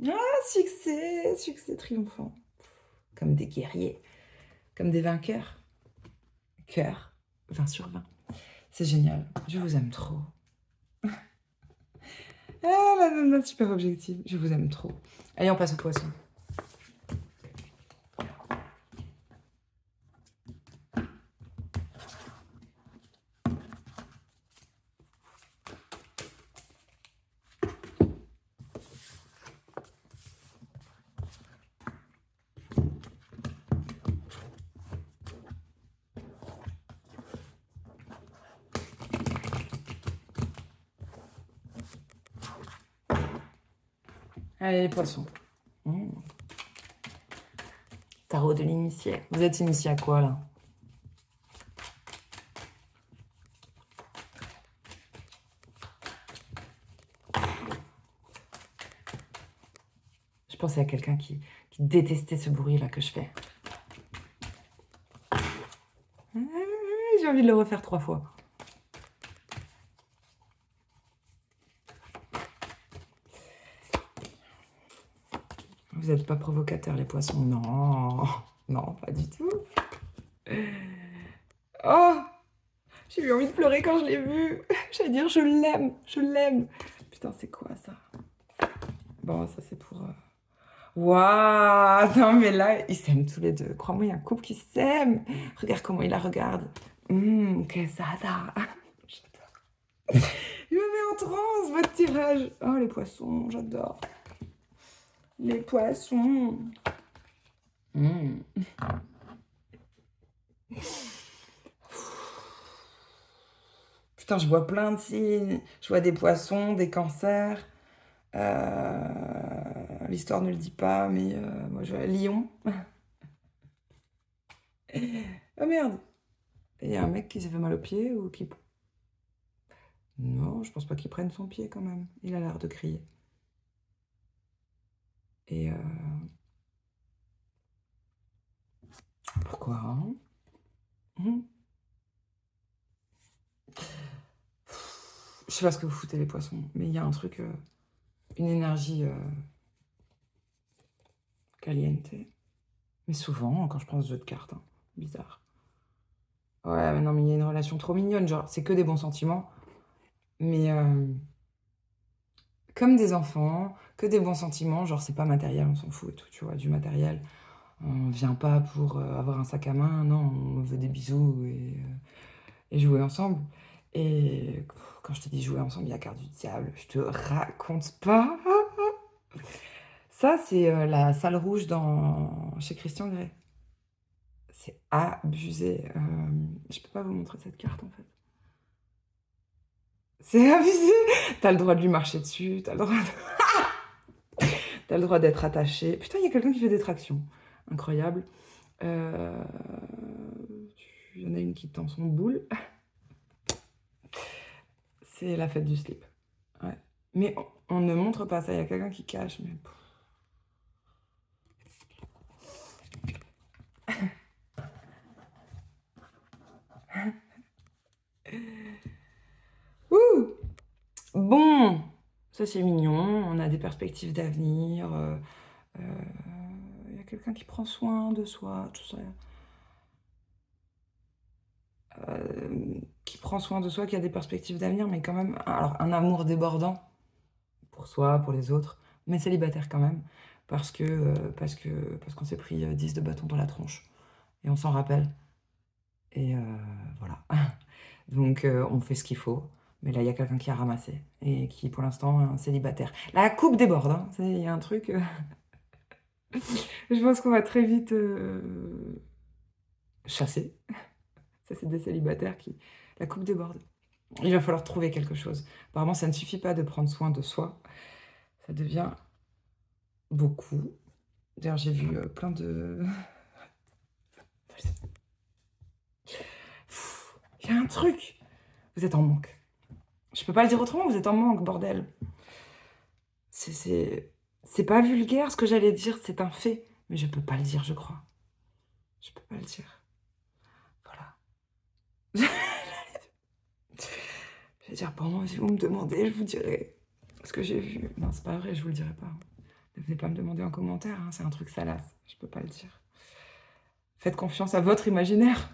Ah, succès triomphant. Comme des guerriers, comme des vainqueurs. Cœur, 20 sur 20. C'est génial, je vous aime trop. Ah, la nana super objective, je vous aime trop. Allez, on passe au poisson. Allez, les poissons. Tarot de l'initié. Vous êtes initié à quoi, là? Je pensais à quelqu'un qui détestait ce bruit-là que je fais. J'ai envie de le refaire 3 fois. Vous n'êtes pas provocateurs, les poissons. Non, non, pas du tout. Oh, j'ai eu envie de pleurer quand je l'ai vu. J'allais dire, je l'aime, je l'aime. Putain, c'est quoi, ça? Bon, ça, c'est pour... Waouh! Non, mais là, ils s'aiment tous les deux. Crois-moi, il y a un couple qui s'aime. Regarde comment il la regarde. Quesada. J'adore. Il me met en transe, votre tirage. Oh, les poissons, j'adore. Les poissons. Putain, je vois plein de signes. Je vois des poissons, des cancers. L'histoire ne le dit pas, mais moi je vois lion. Ah merde! Il y a un mec qui s'est fait mal au pied ou qui... Non, je pense pas qu'il prenne son pied quand même. Il a l'air de crier. Et pourquoi hein? Je sais pas ce que vous foutez les poissons, mais il y a un truc, une énergie caliente. Mais souvent, quand je prends ce jeu de cartes, hein, bizarre. Ouais, mais non, mais il y a une relation trop mignonne, genre, c'est que des bons sentiments, mais comme des enfants, que des bons sentiments, genre, c'est pas matériel, on s'en fout et tout, tu vois, du matériel. On vient pas pour avoir un sac à main, non, on veut des bisous et jouer ensemble. Et quand je te dis jouer ensemble, il y a carte du diable, je te raconte pas. Ça, c'est la salle rouge chez Christian Grey. C'est abusé. Je peux pas vous montrer cette carte en fait. C'est abusé. T'as le droit de lui marcher dessus, t'as le droit t'as le droit d'être attaché. Putain, il y a quelqu'un qui fait des tractions. Incroyable. Euh, Il y en a une qui tend son boule. C'est la fête du slip. Ouais. Mais on ne montre pas ça, il y a quelqu'un qui cache. Mais... Ouh! Bon, ça c'est mignon, on a des perspectives d'avenir. Il y a quelqu'un qui prend soin de soi, tout ça. Qui prend soin de soi, qui a des perspectives d'avenir, mais quand même, alors un amour débordant pour soi, pour les autres, mais célibataire quand même, parce qu'on s'est pris 10 de bâton dans la tronche, et on s'en rappelle, et voilà. Donc on fait ce qu'il faut, mais là il y a quelqu'un qui a ramassé, et qui pour l'instant est un célibataire. La coupe déborde, hein. Il y a un truc... je pense qu'on va très vite chasser. Ça c'est des célibataires qui... La coupe déborde. Il va falloir trouver quelque chose. Apparemment, ça ne suffit pas de prendre soin de soi. Ça devient beaucoup. D'ailleurs, j'ai vu plein de... Il y a un truc. Vous êtes en manque. Je peux pas le dire autrement, vous êtes en manque, bordel. C'est pas vulgaire ce que j'allais dire, c'est un fait. Mais je peux pas le dire, je crois. Je peux pas le dire. Voilà. Je vais dire, pour moi, si vous me demandez, je vous dirai ce que j'ai vu. Non, c'est pas vrai, je vous le dirai pas. Ne venez pas me demander en commentaire, hein, c'est un truc salace. Je peux pas le dire. Faites confiance à votre imaginaire.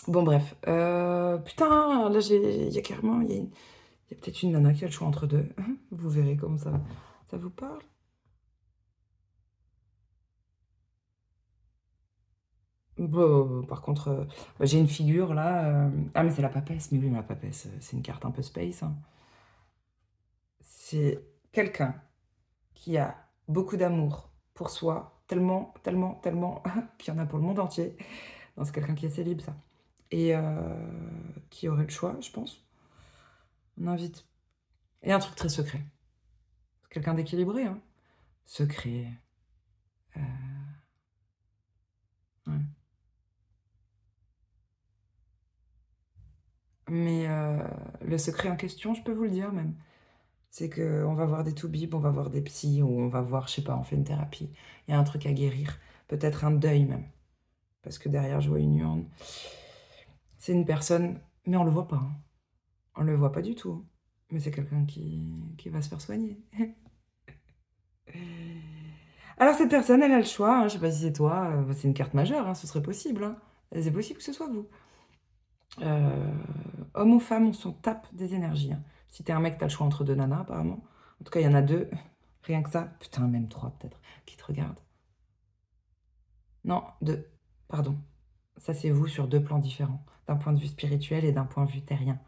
Bon, bref. Putain, là, il y a carrément... Il y a peut-être une nana qui a le choix entre deux. Vous verrez comment ça vous parle. Bon, par contre, j'ai une figure là. Ah, mais c'est la papesse. Mais oui, mais la papesse, c'est une carte un peu space, hein. C'est quelqu'un qui a beaucoup d'amour pour soi, tellement, tellement, tellement, qu'il y en a pour le monde entier. Non, c'est quelqu'un qui est célib, ça. Et qui aurait le choix, je pense. On invite. Et un truc très secret. Quelqu'un d'équilibré, hein. Secret. Euh, ouais. Mais le secret en question, je peux vous le dire même, c'est qu'on va voir des toubibs, on va voir des psys, ou on va voir, je sais pas, on fait une thérapie. Il y a un truc à guérir. Peut-être un deuil même. Parce que derrière, je vois une urne. C'est une personne, mais on le voit pas, hein. On le voit pas du tout. Mais c'est quelqu'un qui va se faire soigner. Alors cette personne, elle a le choix, hein, je sais pas si c'est toi, c'est une carte majeure, hein, ce serait possible, hein. C'est possible que ce soit vous. Homme ou femme, on s'en tape des énergies, hein. Si t'es un mec, t'as le choix entre deux nanas, apparemment. En tout cas, il y en a deux. Rien que ça, putain, même 3 peut-être, qui te regardent. Non, 2, pardon. Ça, c'est vous sur 2 plans différents, d'un point de vue spirituel et d'un point de vue terrien.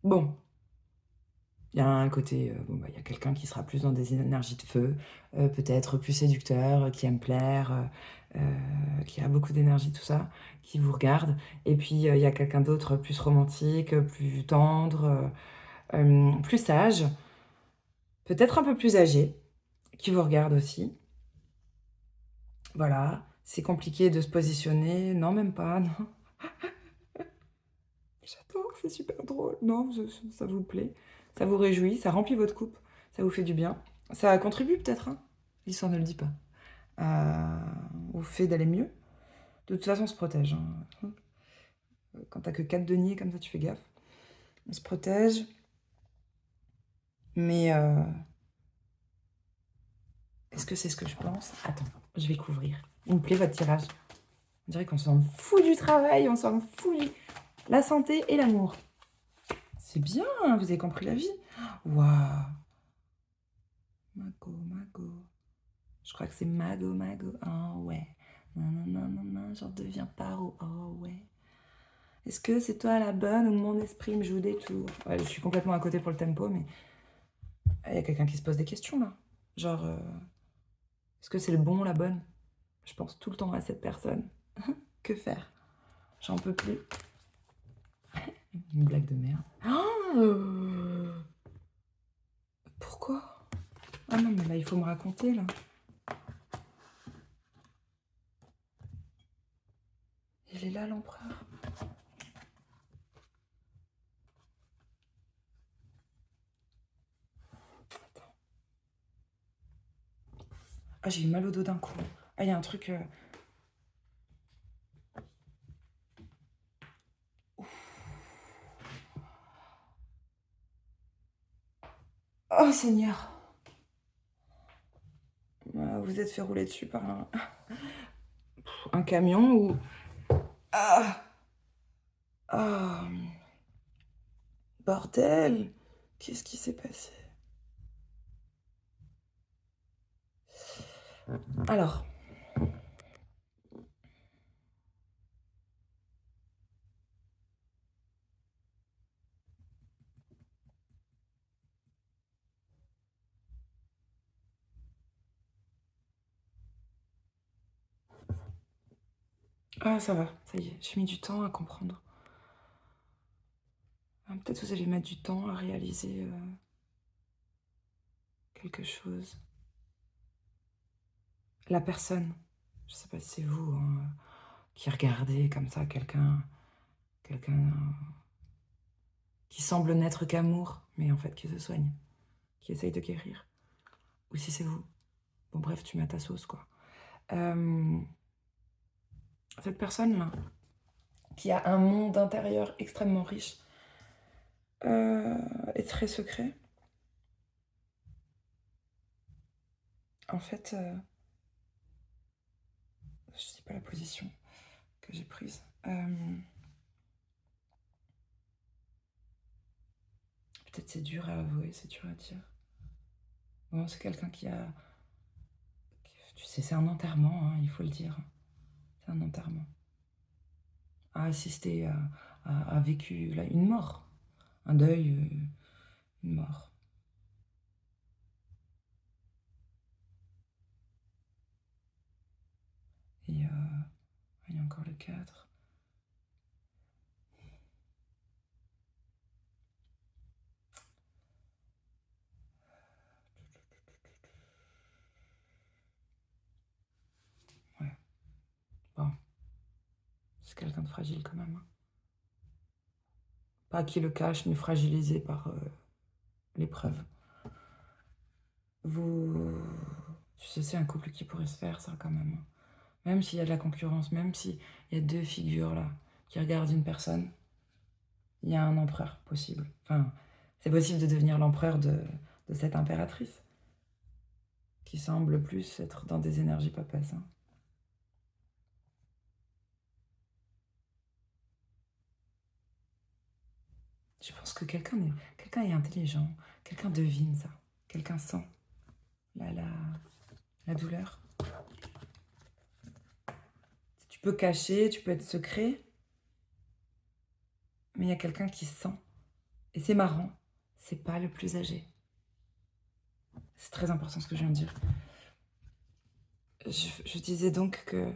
Bon, il y a un côté, bon, bah, il y a quelqu'un qui sera plus dans des énergies de feu, peut-être plus séducteur, qui aime plaire, qui a beaucoup d'énergie, tout ça, qui vous regarde. Et puis, il y a quelqu'un d'autre, plus romantique, plus tendre, plus sage, peut-être un peu plus âgé, qui vous regarde aussi. Voilà, c'est compliqué de se positionner. Non, même pas, non. J'adore, c'est super drôle. Non, ça vous plaît, ça vous réjouit, ça remplit votre coupe, ça vous fait du bien. Ça contribue peut-être, hein, l'histoire ne le dit pas, au fait d'aller mieux. De toute façon, on se protège, hein. Quand t'as que 4 deniers, comme ça, tu fais gaffe. On se protège. Mais est-ce que c'est ce que je pense? Attends, je vais couvrir. Il me plaît votre tirage. On dirait qu'on s'en fout du travail, on s'en fout du... La santé et l'amour. C'est bien, vous avez compris la vie. Waouh. Mago, Mago. Je crois que c'est Mago, Mago. Oh ouais. Non, non, non, non, non, j'en deviens paro. Oh ouais. Est-ce que c'est toi la bonne ou mon esprit me joue des tours? Ouais, je suis complètement à côté pour le tempo, mais il y a quelqu'un qui se pose des questions là. Genre, est-ce que c'est le bon ou la bonne? Je pense tout le temps à cette personne. Que faire? J'en peux plus. Une blague de merde. Oh, pourquoi? Ah non, mais là, il faut me raconter, là. Il est là, l'empereur. Attends. Ah, j'ai eu mal au dos d'un coup. Ah, il y a un truc... Oh, Seigneur. Vous êtes fait rouler dessus par un camion ou... Ah, ah, bordel. Qu'est-ce qui s'est passé? Alors... Ah, ça va, ça y est, j'ai mis du temps à comprendre. Peut-être vous allez mettre du temps à réaliser quelque chose. La personne, je sais pas si c'est vous, hein, qui regardez comme ça quelqu'un qui semble n'être qu'amour, mais en fait qui se soigne, qui essaye de guérir. Ou si c'est vous. Bon bref, tu mets à ta sauce, quoi. Cette personne-là, qui a un monde intérieur extrêmement riche et très secret, en fait, je sais pas la position que j'ai prise. Peut-être c'est dur à avouer, c'est dur à dire. Bon, c'est quelqu'un qui a... Tu sais, c'est un enterrement, hein, il faut le dire. C'est un enterrement. A assisté, a vécu là, une mort. Un deuil, une mort. Et il y a encore le 4. Ouais, bon. C'est quelqu'un de fragile quand même, hein. Pas qui le cache, mais fragilisé par l'épreuve. Vous... Tu sais, c'est un couple qui pourrait se faire, ça, quand même. Même s'il y a de la concurrence, même s'il y a 2 figures, là, qui regardent une personne, il y a un empereur possible. Enfin, c'est possible de devenir l'empereur de cette impératrice, qui semble plus être dans des énergies papesses, hein. que quelqu'un est intelligent, quelqu'un devine ça, quelqu'un sent la douleur. Tu peux cacher, tu peux être secret, mais il y a quelqu'un qui sent. Et c'est marrant, c'est pas le plus âgé. C'est très important ce que je viens de dire. Je disais donc que...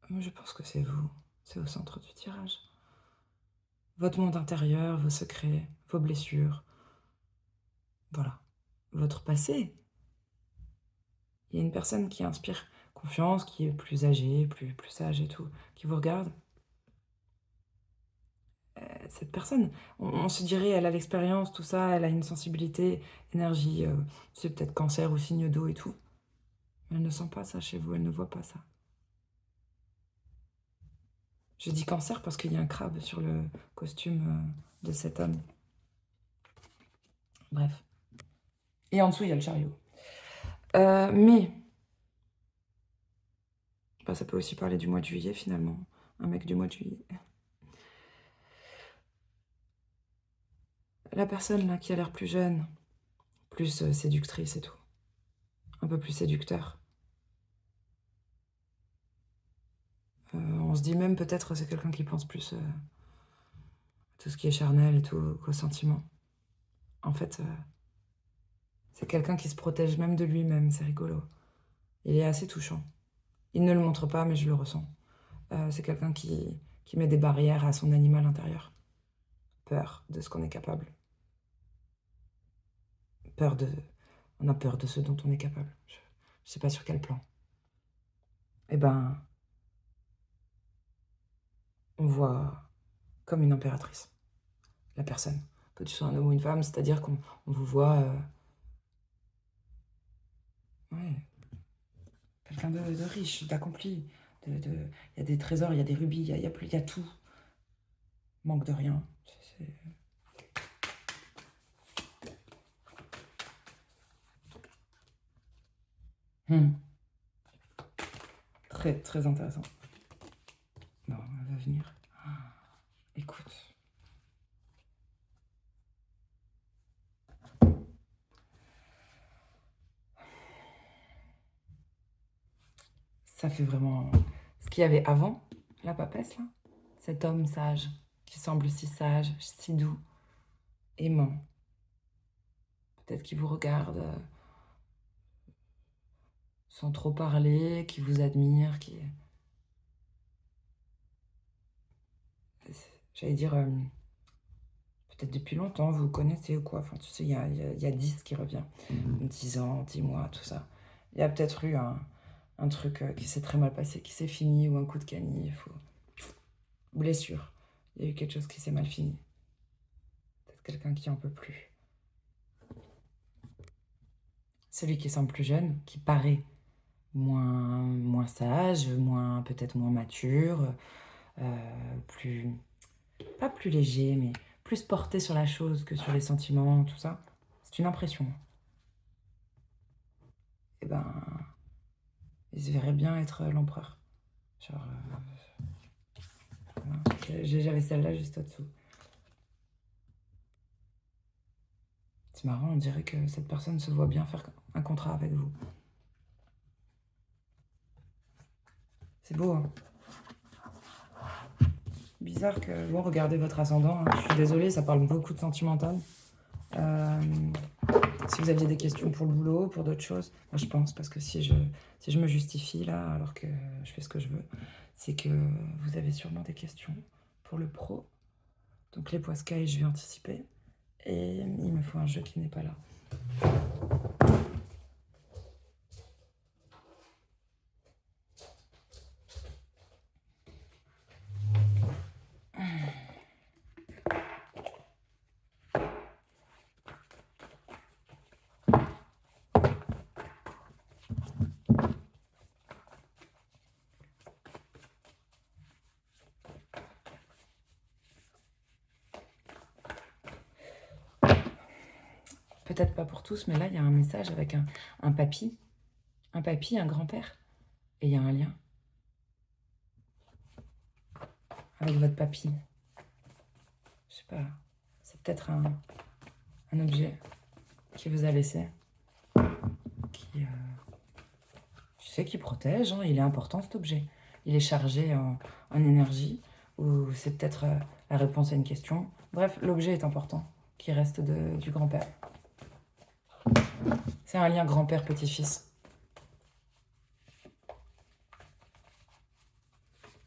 Moi, je pense que c'est vous. C'est au centre du tirage. Votre monde intérieur, vos secrets, vos blessures. Voilà. Votre passé. Il y a une personne qui inspire confiance, qui est plus âgée, plus sage et tout, qui vous regarde. Cette personne, on se dirait, elle a l'expérience, tout ça, elle a une sensibilité, énergie, c'est peut-être cancer ou signe d'eau et tout. Mais elle ne sent pas ça chez vous, elle ne voit pas ça. Je dis cancer parce qu'il y a un crabe sur le costume de cet homme. Bref. Et en dessous, il y a le chariot. Mais, bah, ça peut aussi parler du mois de juillet, finalement. Un mec du mois de juillet. La personne là qui a l'air plus jeune, plus séductrice et tout. Un peu plus séducteur. On se dit même peut-être c'est quelqu'un qui pense plus tout ce qui est charnel et tout, qu'aux sentiments. En fait, c'est quelqu'un qui se protège même de lui-même, c'est rigolo. Il est assez touchant. Il ne le montre pas, mais je le ressens. C'est quelqu'un qui met des barrières à son animal intérieur. Peur de ce qu'on est capable. On a peur de ce dont on est capable. Je sais pas sur quel plan. Eh ben, on voit comme une impératrice, la personne. Que tu sois un homme ou une femme, c'est-à-dire qu'on vous voit... ouais, quelqu'un de riche, d'accompli. Il y a des trésors, il y a des rubis, il y a tout. Manque de rien. Très, très intéressant. Bon, elle va venir. Écoute. Ça fait vraiment ce qu'il y avait avant, la papesse, là. Cet homme sage, qui semble si sage, si doux, aimant. Peut-être qu'il vous regarde sans trop parler, qui vous admire, qui... J'allais dire, peut-être depuis longtemps, vous vous connaissez ou quoi. Enfin, tu sais, il y a 10 qui revient. 10 ans, 10 mois, tout ça. Il y a peut-être eu un truc qui s'est très mal passé, qui s'est fini, ou un coup de canif, ou blessure. Il y a eu quelque chose qui s'est mal fini. Peut-être quelqu'un qui en peut plus. Celui qui semble plus jeune, qui paraît moins sage, peut-être moins mature, plus... Pas plus léger, mais plus porté sur la chose que sur les sentiments, tout ça. C'est une impression. Eh ben, il se verrait bien être l'empereur. Genre, voilà. J'avais celle-là juste au-dessous. C'est marrant, on dirait que cette personne se voit bien faire un contrat avec vous. C'est beau, hein. Bizarre que... Bon, regardez votre ascendant, hein. Je suis désolée, ça parle beaucoup de sentimental. Si vous aviez des questions pour le boulot, pour d'autres choses, moi je pense, parce que si je me justifie là, alors que je fais ce que je veux, c'est que vous avez sûrement des questions pour le pro. Donc les poiscailles, je vais anticiper. Et il me faut un jeu qui n'est pas là. Peut-être pas pour tous, mais là, il y a un message avec un papy, un grand-père, et il y a un lien avec votre papy. sais pas, c'est peut-être un objet qui vous a laissé, qui, tu sais, qui protège, hein, il est important cet objet. Il est chargé en énergie, ou c'est peut-être la réponse à une question. Bref, l'objet est important, qui reste du grand-père. C'est un lien grand-père-petit-fils.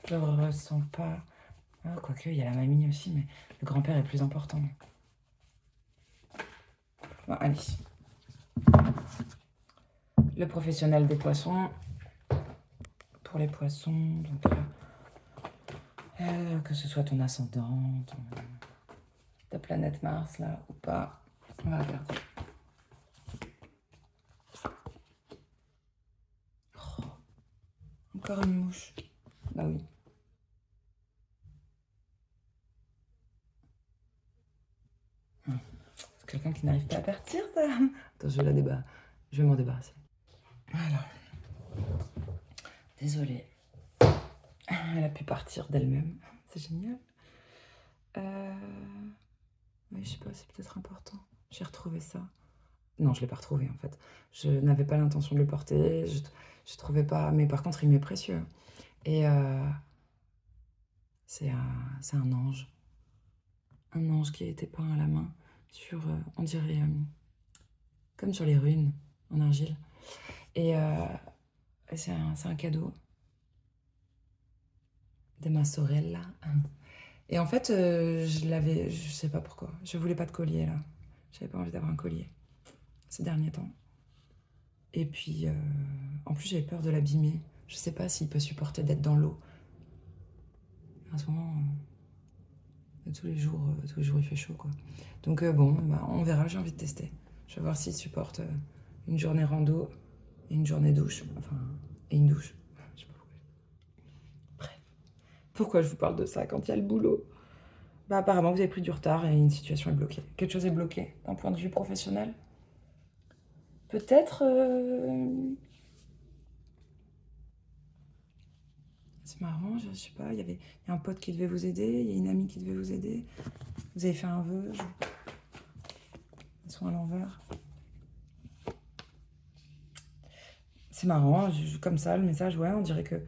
Je ne ressens pas... Ah, quoique, il y a la mamie aussi, mais le grand-père est plus important. Bon, allez. Le professionnel des poissons. Pour les poissons, donc que ce soit ton ascendant, ta planète Mars, là, ou pas. On va regarder. Oh, encore une mouche. Bah oui. C'est quelqu'un qui n'arrive pas à partir, ça. Attends, je vais m'en débarrasser. Voilà. Désolée. Elle a pu partir d'elle-même. C'est génial. Oui, je sais pas, c'est peut-être important. J'ai retrouvé ça. Non, je ne l'ai pas retrouvé, en fait. Je n'avais pas l'intention de le porter. Je trouvais pas... Mais par contre, il m'est précieux. Et c'est un ange. Un ange qui a été peint à la main sur, on dirait, comme sur les runes en argile. Et c'est un cadeau de ma sorella. Et en fait, je sais pas pourquoi. Je voulais pas de collier, là. J'avais pas envie d'avoir un collier ces derniers temps. Et puis, en plus, j'avais peur de l'abîmer. Je sais pas s'il peut supporter d'être dans l'eau. En ce moment, tous les jours, il fait chaud, quoi. Donc bon, bah, on verra, j'ai envie de tester. Je vais voir s'il supporte une journée rando et une journée douche. Enfin, et une douche. Je sais pas pourquoi. Bref. Pourquoi je vous parle de ça quand il y a le boulot? Bah apparemment, vous avez pris du retard et une situation est bloquée. Quelque chose est bloqué d'un point de vue professionnel. Peut-être... C'est marrant, je sais pas, il y a un pote qui devait vous aider, il y a une amie qui devait vous aider. Vous avez fait un vœu. Ils sont à l'envers. C'est marrant, comme ça, le message, ouais, on dirait que...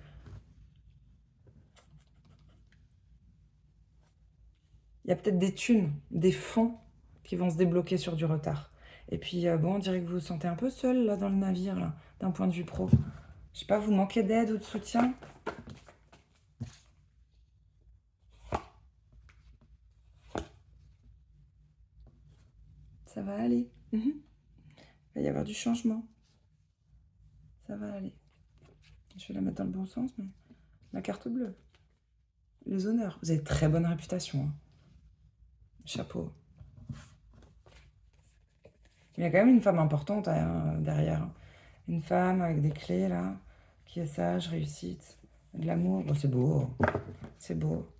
Il y a peut-être des thunes, des fonds qui vont se débloquer sur du retard. Et puis, bon, on dirait que vous vous sentez un peu seul, là, dans le navire, là, d'un point de vue pro. Je sais pas, vous manquez d'aide ou de soutien? Ça va aller. Il va y avoir du changement. Ça va aller. Je vais la mettre dans le bon sens, mais... La carte bleue. Les honneurs. Vous avez très bonne réputation. Hein. Chapeau. Il y a quand même une femme importante derrière. Une femme avec des clés, là, qui est sage, réussite, de l'amour. Bon, c'est beau. C'est beau.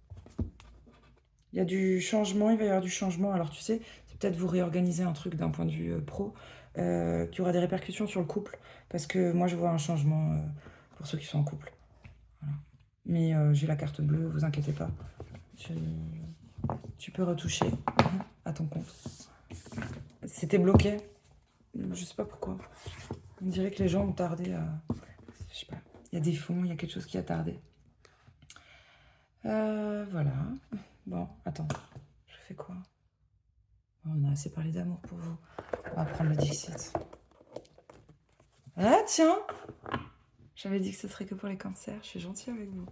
Il y a du changement, il va y avoir du changement. Alors, tu sais, c'est peut-être vous réorganiser un truc d'un point de vue pro qui aura des répercussions sur le couple. Parce que moi, je vois un changement pour ceux qui sont en couple. Voilà. Mais j'ai la carte bleue, vous inquiétez pas. Tu peux retoucher à ton compte. C'était bloqué. Je sais pas pourquoi. On dirait que les gens ont tardé à... Je sais pas. Il y a des fonds, il y a quelque chose qui a tardé. Voilà. Bon, attends. Je fais quoi? On a assez parlé d'amour pour vous. On va prendre le Dixit. Ah, tiens! J'avais dit que ce serait que pour les cancers. Je suis gentille avec vous.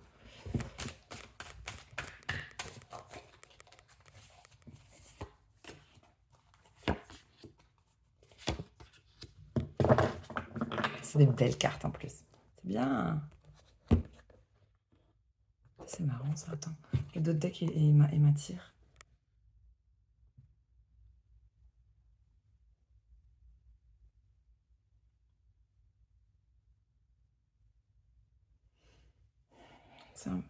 C'est des belles cartes en plus. C'est bien. C'est marrant ça. Attends. Le d'autres deck et m'attire. C'est la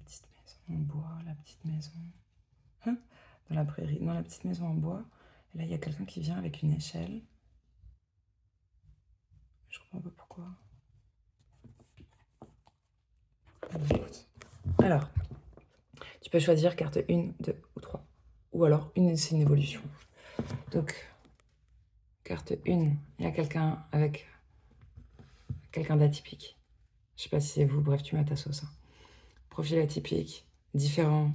petite maison en bois, la petite maison. Hein, dans la prairie. Non, la petite maison en bois. Et là, il y a quelqu'un qui vient avec une échelle. Je comprends pas pourquoi. Alors, tu peux choisir carte 1, 2 ou 3. ou alors c'est une évolution. Donc, carte 1, il y a quelqu'un avec quelqu'un d'atypique. Je sais pas si c'est vous, bref, tu mets ta sauce. Hein. Profil atypique, différent.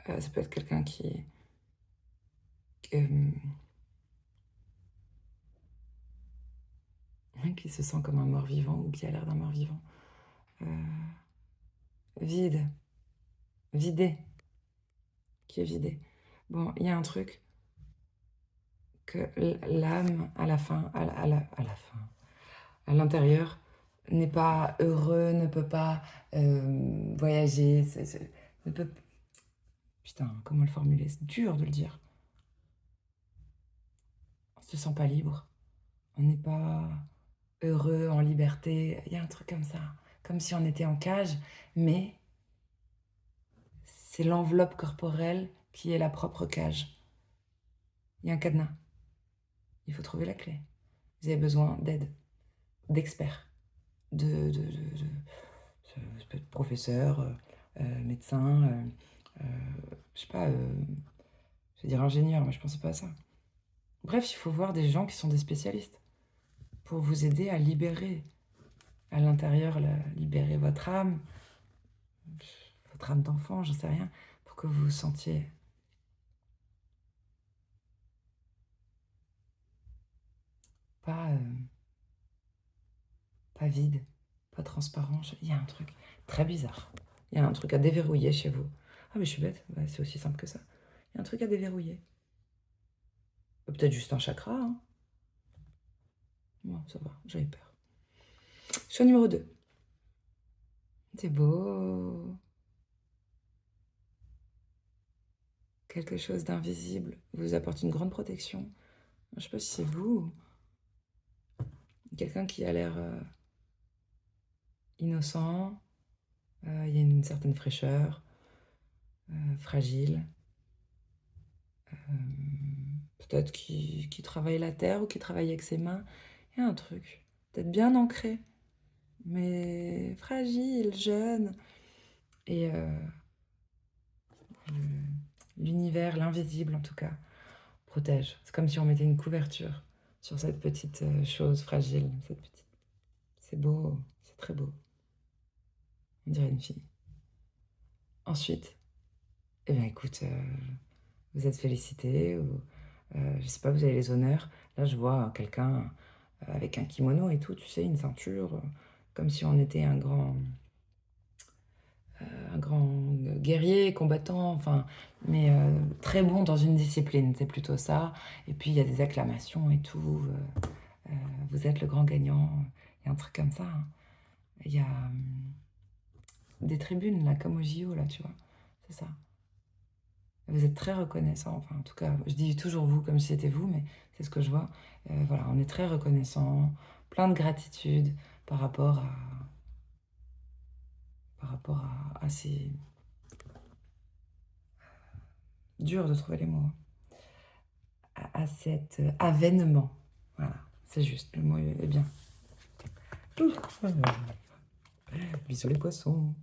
Ça peut être quelqu'un qui se sent comme un mort-vivant ou qui a l'air d'un mort-vivant. Vide. Vidé. Qui est vidé. Bon, il y a un truc que l'âme, à la fin, à l'intérieur, n'est pas heureux, ne peut pas voyager, ne peut... Putain, comment le formuler? C'est dur de le dire. On se sent pas libre. On n'est pas heureux, en liberté. Il y a un truc comme ça. Comme si on était en cage, mais c'est l'enveloppe corporelle qui est la propre cage. Il y a un cadenas. Il faut trouver la clé. Vous avez besoin d'aide, d'experts, ça peut être professeur, médecin, je sais pas, je vais dire ingénieur, mais je pensais pas à ça. Bref, il faut voir des gens qui sont des spécialistes pour vous aider à libérer à l'intérieur, libérer votre âme d'enfant, j'en sais rien, pour que vous vous sentiez pas vide, pas transparent. Il y a un truc très bizarre. Il y a un truc à déverrouiller chez vous. Ah mais je suis bête, ouais, c'est aussi simple que ça. Il y a un truc à déverrouiller. Peut-être juste un chakra. Hein. Bon, ça va, j'avais peur. Choix numéro 2. C'est beau. Quelque chose d'invisible vous apporte une grande protection. Je sais pas si c'est vous. Quelqu'un qui a l'air innocent. Il y a une certaine fraîcheur. Fragile. Peut-être qui travaille la terre ou qui travaille avec ses mains. Il y a un truc. Peut-être bien ancré. Mais fragile, jeune. Et l'univers, l'invisible en tout cas, protège. C'est comme si on mettait une couverture sur cette petite chose fragile. C'est beau, c'est très beau. On dirait une fille. Ensuite, eh bien écoute, vous êtes félicité, ou je sais pas, vous avez les honneurs. Là, je vois quelqu'un avec un kimono et tout, tu sais, une ceinture, comme si on était un grand guerrier, combattant, enfin, mais très bon dans une discipline, c'est plutôt ça. Et puis il y a des acclamations et tout. Vous êtes le grand gagnant. Il y a un truc comme ça. Hein. Il y a des tribunes là, comme au JO là, tu vois. C'est ça. Vous êtes très reconnaissant. Enfin, en tout cas, je dis toujours vous comme si c'était vous, mais c'est ce que je vois. Voilà, on est très reconnaissant, plein de gratitude par rapport à ces... Dur de trouver les mots. À cet avènement. Voilà, c'est juste, le mot est bien. Bis sur les poissons.